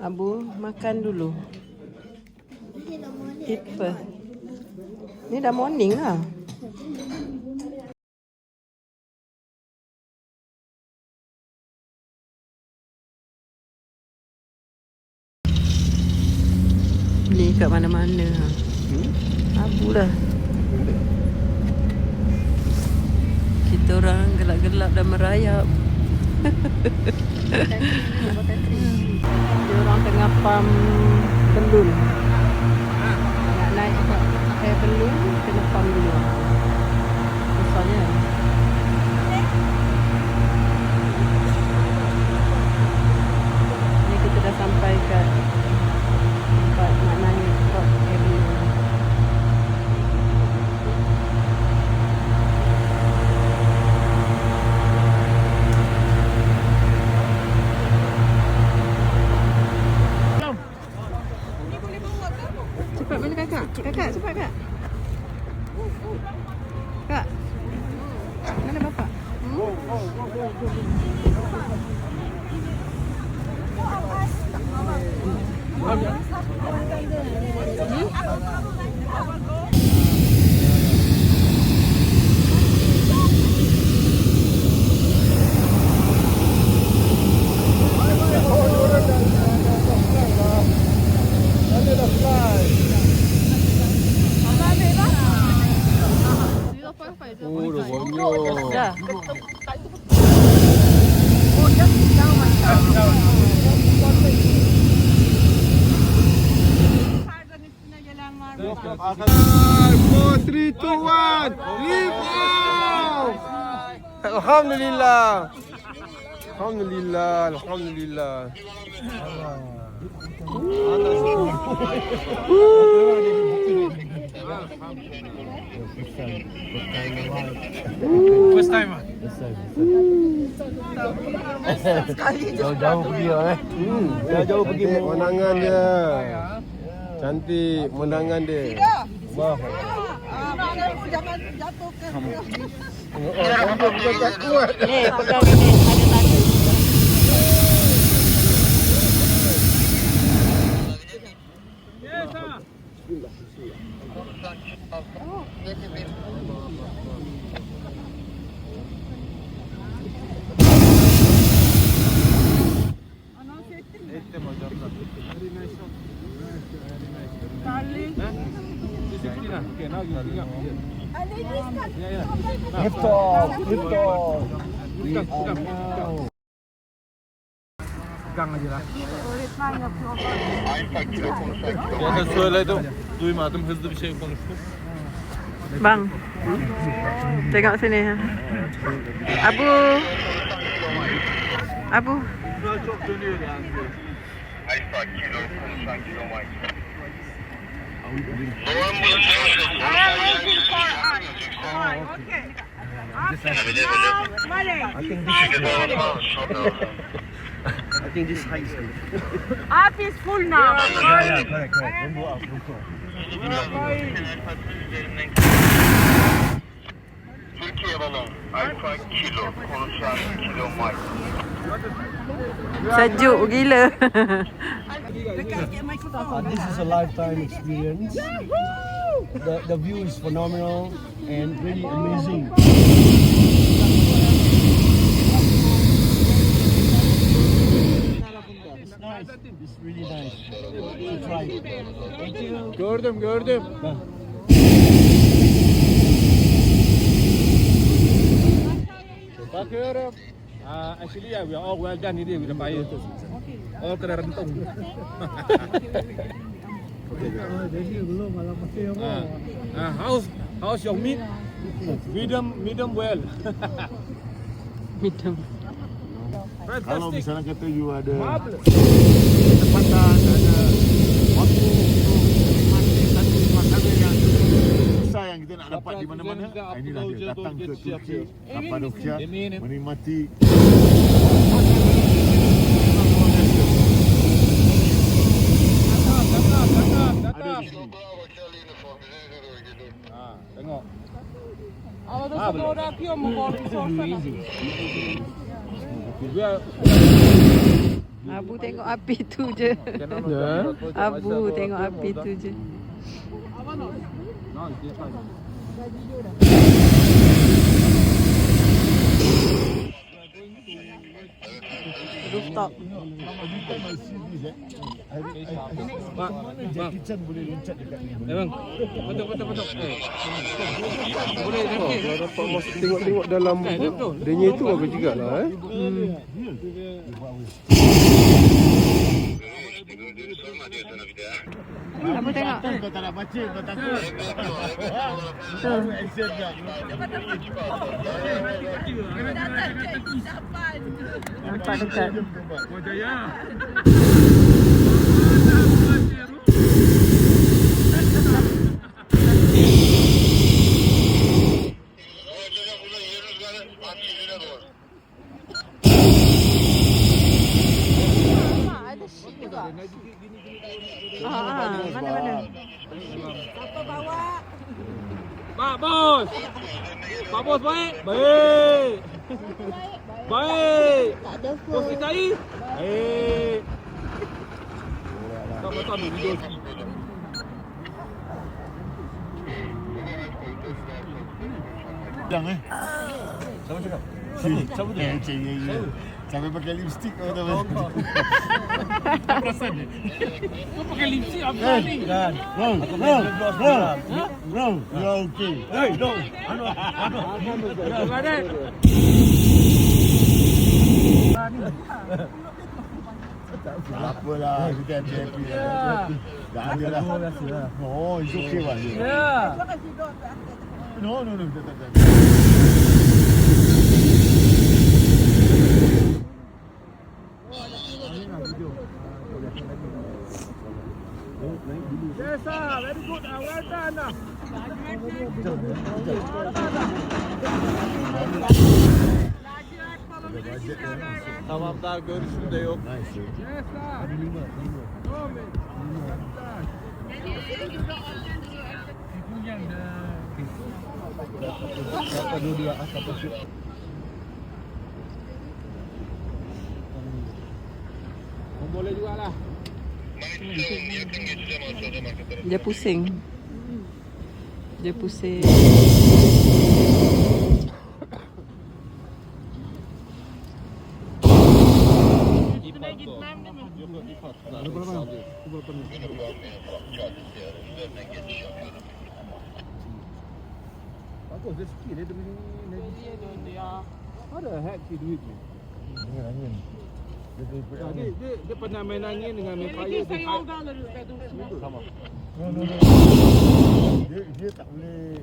Abu makan dulu. Eat first. Ni dah morning lah. Ni kat mana-mana. Abu dah. Kita orang gelap-gelap dan merayap. Dia orang tengah pam belun. Nak naik air belun, kena pam dulu. Misalnya. Ni kita dah sampai kat tempat nak naik air belun. Cepat mana kakak? Kakak cepat kak. Kak. Mana bapak? Dah. Four, three, two, one, leave off! Alhamdulillah. Alhamdulillah. Alhamdulillah. First time. Jauh-jauh pergi lah Jauh-jauh pergi menangan dia. Cantik menangan dia. Wah. Jangan jatuh ke. Bukan tak kuat. Ni pegang ini ada tanda. Ettim hocam. Lift off. Pegang aja lah. Ya söyledim. Duymadım. Hızlı bir şey konuştu. Bang. Tengok sini. Abu. Abu. Çok dönüyor yani. Alfa kilo, konuşan kilo Mike. I think this high is Up is full now. correct. Türkiye balon. Alfa kilo, konuşan kilo Mike. Sejuk gila. This is a lifetime experience. The view is phenomenal and really amazing. It's nice. It's really nice. You try it. Thank you. Gördüm. Bakıyorum. Actually, yeah, we are all well done here with the fire. All kena rentung. How's your meat? Medium well. Hitam. Kalau misalnya kata you ada Marvelous. kesempatan, ada waktu untuk menikmati satu makanan yang susah yang kita nak dapat di mana-mana, inilah dia, datang ke Turki, Kapadokia, menikmati ada di sini. Tengok. Ada seorang lagi yang mau di sana. Abu tengok api tu je. Ya. Abu tengok api tu je. Rooftop. Jackie Chan boleh loncat dekat ni. Betul. Kalau dapat masuk tengok-tengok dalam dia nya itu bagus jugalah Abu tengok. Kau tak nak baca, kau takut. Action dah. Nampak dekat. Ada sheep juga. Mana? Siapa bawa? Pak Bos. Pak Bos baik? Baik. Baik. Bos kita ni? Baik. Tak betul ni video ni. Jangan Siapa cakap? Siapa tu? Ya. Sampai pakai lipstick kau tahu. Perasan dia. Kau pakai lipstick apa ni? Kan. Bro, you are okay. Hey, no. Ada. Apalah, kita happy. Tak ada lah. Oh, it's okay lah. Ya. No. Tak. Yes, very good. Well done. Tamamlar görüşünde yok. Yes, boleh jugalah. Dia pusing. Bagus dia sikit dia punya energi. Ada happy duit ni. Angin. Dia pernah main angin dengan main fire. Sama. No. Dia tak boleh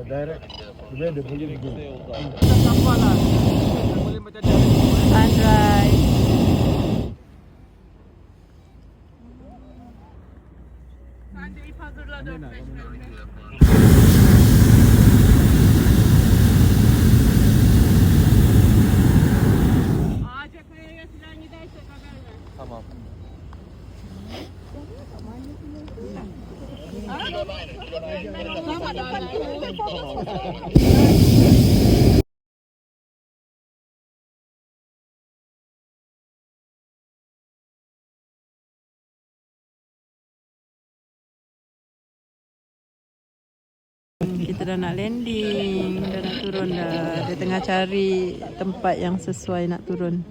direct. Sebenarnya dia boleh go. Tak sabar lah. Tak boleh macam dia. Sunrise. Tamam. Kita dah nak landing, dah nak turun dah. Dia tengah cari tempat yang sesuai nak turun.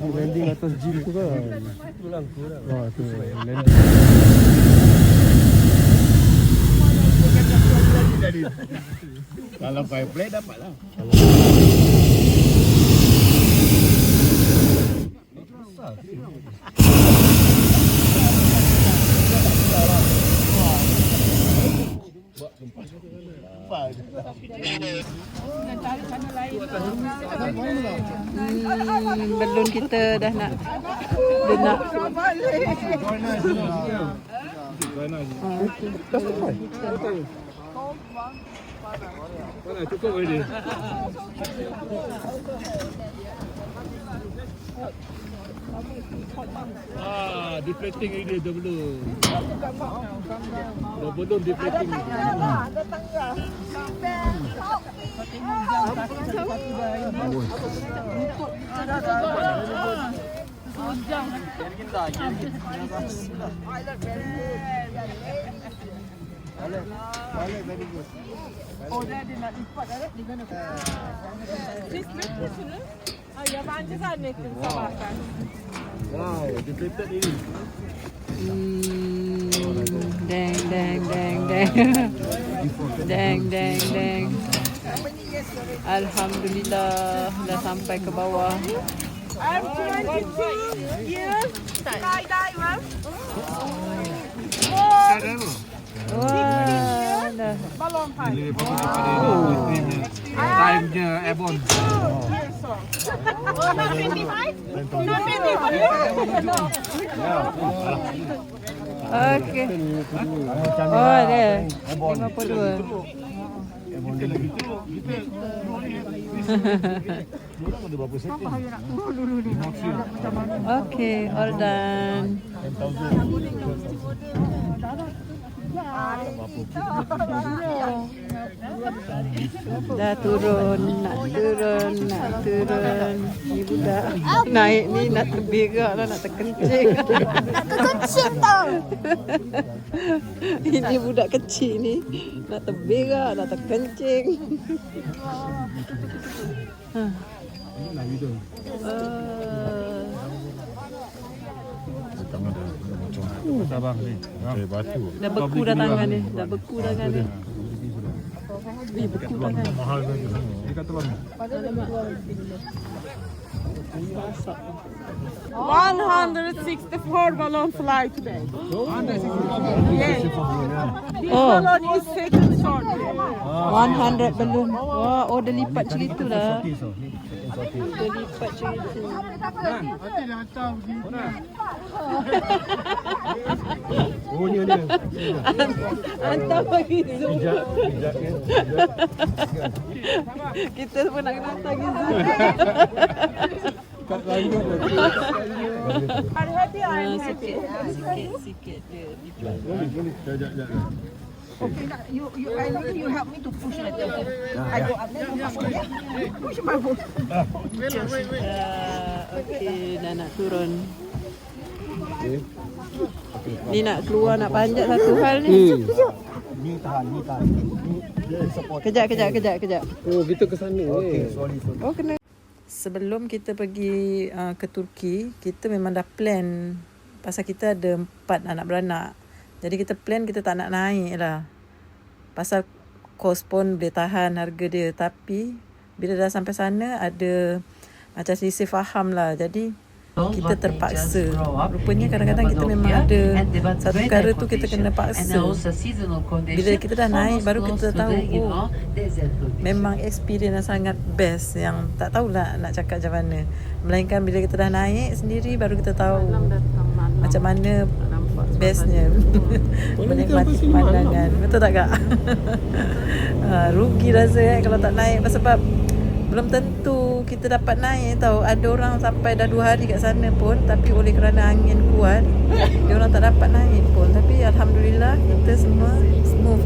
Landing atas gym tu kan. Kurang. Oh, tu landing. Kalau fire play dapatlah. Belum kita dah nak Mana cukup boleh. Deflating ini dah belum. Dah belum deflating. Ada tangga. Oh, dia nak lipat dah. Dia kena. Ya, banyak sana kesabaran. Wow, deflated ini. Deng. Deng. Alhamdulillah dah sampai ke bawah. I'm 22 years. Skydiver. Wah, dah. Balloon fight. Time-nya airborne. Not 25? Not 25? No. Okey. Oh, dia. 52. Okey, all done. Dah turun. Ni budak naik ni nak terberak lah, nak terkencing. Nak kekencing tau. Ini budak kecil ni nak terberak, nak terkencing. Sabang ni. Batu. Dah beku dah tangan ni. Beku tangan ni. Beku tangan. Mahal lagi. Dia kata bang. 164 balloon fly today. Yes. This Oh. balloon is second short. 100 balloon. Wah, oh dia lipat macam itu lah. Dia lipat macam itu. Punya dia. Hantar bagi zoom. Pijak. Kita pun nak kena hantar bagi zoom. Kat lain tu. Are you happy? I'm happy. Sikit dia. Boleh. Sekejap. Okay, I think you help me to push it. I go up there. Push my boat. Okey, dah nak turun. Ni nak keluar, nak panjat satu hal ni. Ni tahan. Kejap. Oh, kita ke sana. Sorry. Oh, kena. Sebelum kita pergi ke Turki, kita memang dah plan. Pasal kita ada 4 anak beranak. Jadi kita plan kita tak nak naik lah. Pasal kos pun boleh tahan harga dia. Tapi bila dah sampai sana ada macam selisih faham lah. Jadi kita terpaksa. Rupanya kadang-kadang kita memang ada satu perkara tu kita kena paksa. Bila kita dah naik baru kita tahu memang experience yang sangat best, yang tak tahulah nak cakap macam mana. Melainkan bila kita dah naik sendiri baru kita tahu macam mana bestnya menikmati pemandangan. Betul tak Kak? Rugi rasa kalau tak naik. Sebab belum tentu kita dapat naik tahu. Ada orang sampai dah 2 hari kat sana pun, tapi oleh kerana angin kuat dia orang tak dapat naik pun. Tapi Alhamdulillah kita semua smooth.